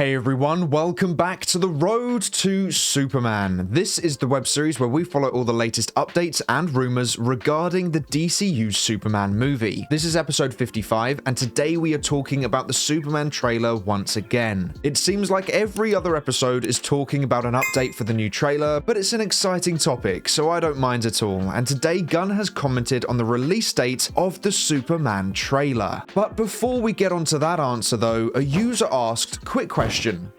Hey everyone, welcome back to The Road to Superman. This is the web series where we follow all the latest updates and rumors regarding the DCU Superman movie. This is episode 55, and today we are talking about the Superman trailer once again. It seems like every other episode is talking about an update for the new trailer, but it's an exciting topic, so I don't mind at all. And today Gunn has commented on the release date of the Superman trailer. But before we get onto that answer though, a user asked, quick question.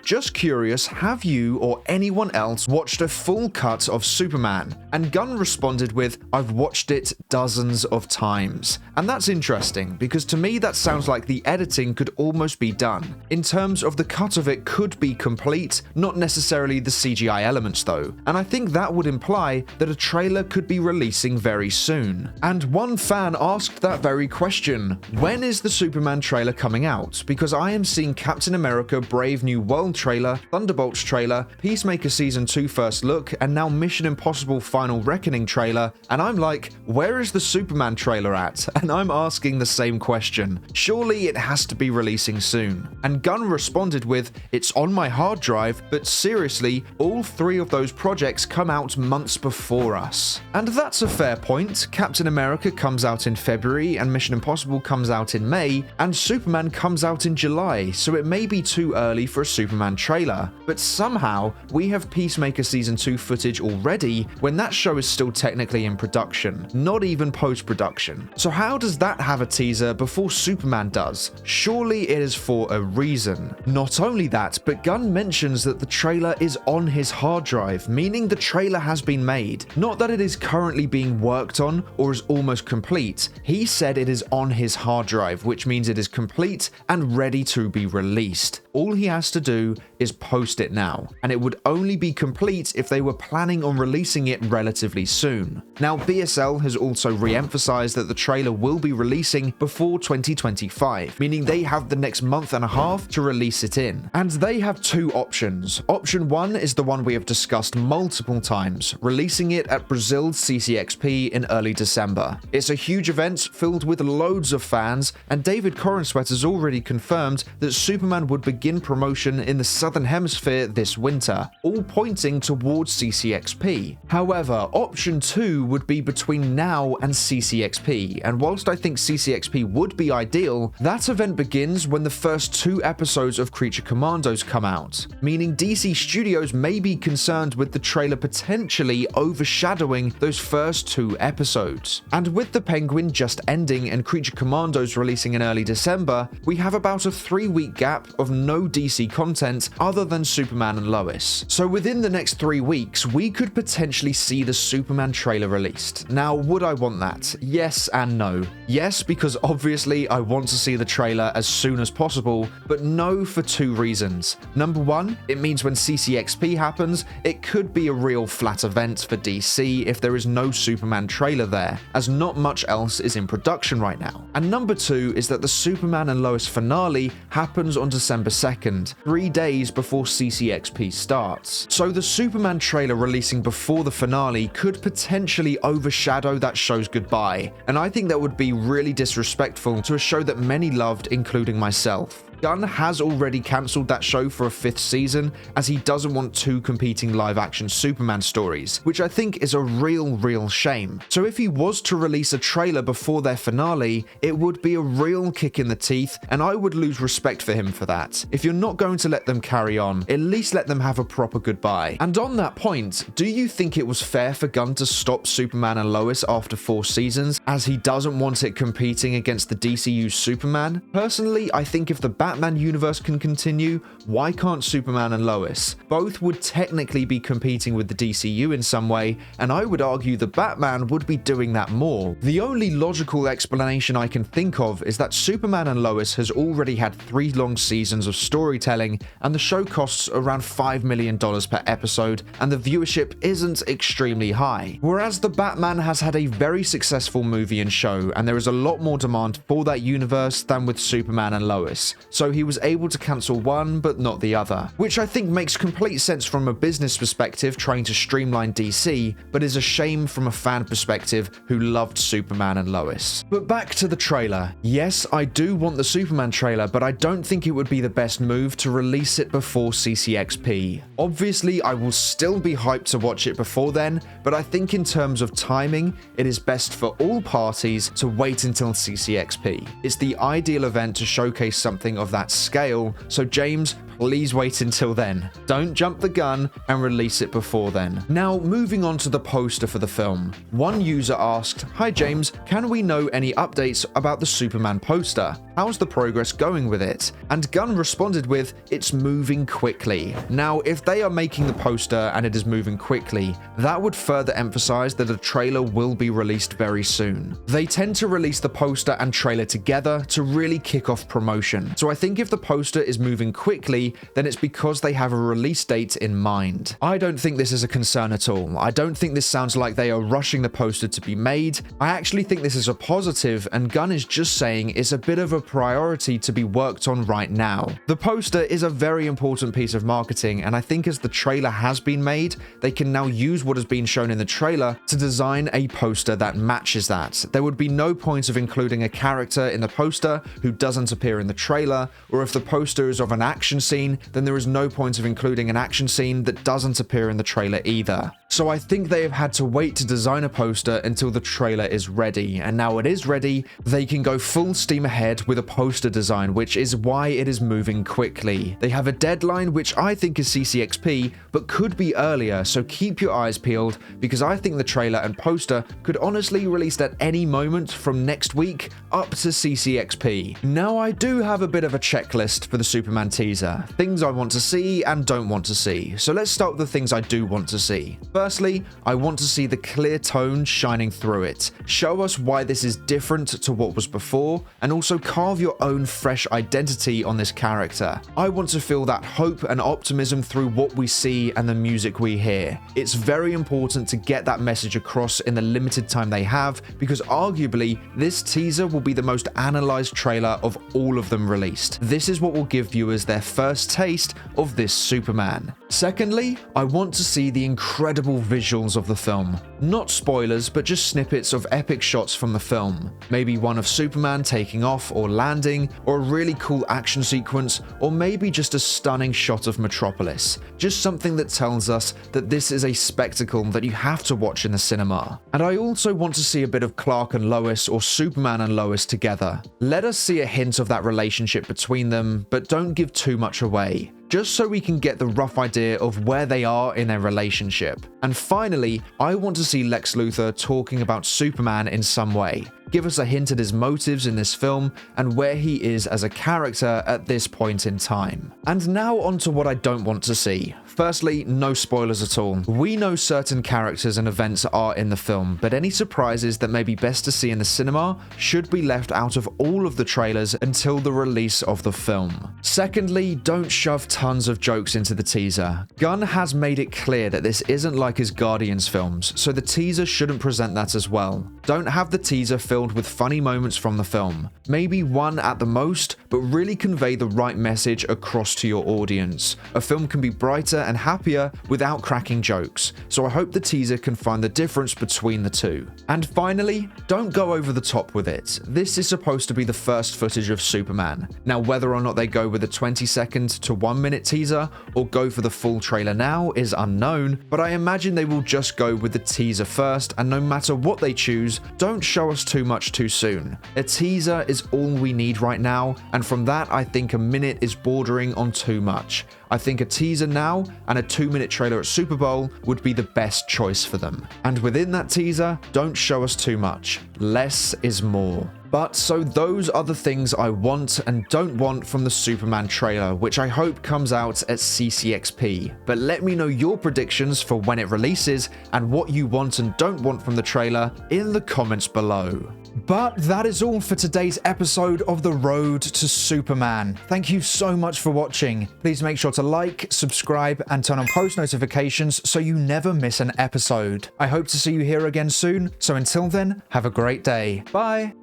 Just curious, have you or anyone else watched a full cut of Superman? And Gunn responded with, I've watched it dozens of times. And that's interesting, because to me that sounds like the editing could almost be done. In terms of the cut of it could be complete, not necessarily the CGI elements though. And I think that would imply that a trailer could be releasing very soon. And one fan asked that very question, when is the Superman trailer coming out? Because I am seeing Captain America Brave New World trailer, Thunderbolts trailer, Peacemaker Season 2 first look, and now Mission Impossible Final Reckoning trailer, and I'm like, where is the Superman trailer at? And I'm asking the same question. Surely it has to be releasing soon. And Gunn responded with, it's on my hard drive, but seriously, all three of those projects come out months before us. And that's a fair point. Captain America comes out in February, and Mission Impossible comes out in May, and Superman comes out in July, so it may be too early for a Superman trailer. But somehow, we have Peacemaker Season 2 footage already when that show is still technically in production, not even post-production. So how does that have a teaser before Superman does? Surely it is for a reason. Not only that, but Gunn mentions that the trailer is on his hard drive, meaning the trailer has been made. Not that it is currently being worked on or is almost complete. He said it is on his hard drive, which means it is complete and ready to be released. All he has to do is post it now, and it would only be complete if they were planning on releasing it relatively soon. Now, BSL has also re-emphasized that the trailer will be releasing before 2025, meaning they have the next month and a half to release it in. And they have two options. Option one is the one we have discussed multiple times, releasing it at Brazil's CCXP in early December. It's a huge event filled with loads of fans, and David Corenswet has already confirmed that Superman would begin promotion in the Southern Hemisphere this winter, all pointing towards CCXP. However, option 2 would be between now and CCXP, and whilst I think CCXP would be ideal, that event begins when the first 2 episodes of Creature Commandos come out, meaning DC Studios may be concerned with the trailer potentially overshadowing those first 2 episodes. And with The Penguin just ending and Creature Commandos releasing in early December, we have about a 3-week gap of no DC content other than Superman and Lois. So within the next 3 weeks, we could potentially see the Superman trailer released. Now, would I want that? Yes and no. Yes, because obviously I want to see the trailer as soon as possible, but no for 2 reasons. Number 1, it means when CCXP happens, it could be a real flat event for DC if there is no Superman trailer there, as not much else is in production right now. And number 2 is that the Superman and Lois finale happens on December 2nd, 3 days before CCXP starts. So the Superman trailer releasing before the finale could potentially overshadow that show's goodbye, and I think that would be really disrespectful to a show that many loved, including myself. Gunn has already cancelled that show for a 5th season, as he doesn't want 2 competing live-action Superman stories, which I think is a real shame. So if he was to release a trailer before their finale, it would be a real kick in the teeth, and I would lose respect for him for that. If you're not going to let them carry on, at least let them have a proper goodbye. And on that point, do you think it was fair for Gunn to stop Superman and Lois after 4 seasons, as he doesn't want it competing against the DCU Superman? Personally, I think if the Batman universe can continue, why can't Superman and Lois? Both would technically be competing with the DCU in some way, and I would argue the Batman would be doing that more. The only logical explanation I can think of is that Superman and Lois has already had 3 long seasons of storytelling, and the show costs around $5 million per episode, and the viewership isn't extremely high. Whereas the Batman has had a very successful movie and show, and there is a lot more demand for that universe than with Superman and Lois. So so he was able to cancel one but not the other, which I think makes complete sense from a business perspective trying to streamline DC, but is a shame from a fan perspective who loved Superman and Lois. But back to the trailer. Yes, I do want the Superman trailer, but I don't think it would be the best move to release it before CCXP. Obviously, I will still be hyped to watch it before then, but I think in terms of timing, it is best for all parties to wait until CCXP. It's the ideal event to showcase something of that scale, so James, please wait until then. Don't jump the gun and release it before then. Now, moving on to the poster for the film. One user asked, "Hi James, can we know any updates about the Superman poster? How's the progress going with it?" And Gunn responded with, "It's moving quickly." Now, if they are making the poster and it is moving quickly, that would further emphasize that a trailer will be released very soon. They tend to release the poster and trailer together to really kick off promotion. So I think if the poster is moving quickly, then it's because they have a release date in mind. I don't think this is a concern at all. I don't think this sounds like they are rushing the poster to be made. I actually think this is a positive, and Gunn is just saying it's a bit of a priority to be worked on right now. The poster is a very important piece of marketing, and I think as the trailer has been made, they can now use what has been shown in the trailer to design a poster that matches that. There would be no point of including a character in the poster who doesn't appear in the trailer, or if the poster is of an action scene, then there is no point of including an action scene that doesn't appear in the trailer either. So I think they have had to wait to design a poster until the trailer is ready, and now it is ready, they can go full steam ahead with a poster design, which is why it is moving quickly. They have a deadline which I think is CCXP, but could be earlier, so keep your eyes peeled, because I think the trailer and poster could honestly release at any moment from next week up to CCXP. Now I do have a bit of a checklist for the Superman teaser, things I want to see and don't want to see, so let's start with the things I do want to see. Firstly, I want to see the clear tone shining through it. Show us why this is different to what was before, and also carve your own fresh identity on this character. I want to feel that hope and optimism through what we see and the music we hear. It's very important to get that message across in the limited time they have, because arguably, this teaser will be the most analyzed trailer of all of them released. This is what will give viewers their first taste of this Superman. Secondly, I want to see the incredible visuals of the film. Not spoilers, but just snippets of epic shots from the film. Maybe one of Superman taking off or landing, or a really cool action sequence, or maybe just a stunning shot of Metropolis. Just something that tells us that this is a spectacle that you have to watch in the cinema. And I also want to see a bit of Clark and Lois, or Superman and Lois together. Let us see a hint of that relationship between them, but don't give too much away, just so we can get the rough idea of where they are in their relationship. And finally, I want to see Lex Luthor talking about Superman in some way. Give us a hint at his motives in this film and where he is as a character at this point in time. And now on to what I don't want to see. Firstly, no spoilers at all. We know certain characters and events are in the film, but any surprises that may be best to see in the cinema should be left out of all of the trailers until the release of the film. Secondly, don't shove tons of jokes into the teaser. Gunn has made it clear that this isn't like his Guardians films, so the teaser shouldn't present that as well. Don't have the teaser filled with funny moments from the film. Maybe one at the most, but really convey the right message across to your audience. A film can be brighter and happier without cracking jokes, so I hope the teaser can find the difference between the two. And finally, don't go over the top with it. This is supposed to be the first footage of Superman. Now, whether or not they go with a 20-second to 1-minute teaser or go for the full trailer now is unknown, but I imagine they will just go with the teaser first, and no matter what they choose, don't show us too much too soon. A teaser is all we need right now, and from that I think a minute is bordering on too much. I think a teaser now and a 2-minute trailer at Super Bowl would be the best choice for them. And within that teaser, don't show us too much. Less is more. But so those are the things I want and don't want from the Superman trailer, which I hope comes out at CCXP. But let me know your predictions for when it releases and what you want and don't want from the trailer in the comments below. But that is all for today's episode of The Road to Superman. Thank you so much for watching. Please make sure to like, subscribe, and turn on post notifications so you never miss an episode. I hope to see you here again soon, so until then, have a great day. Bye!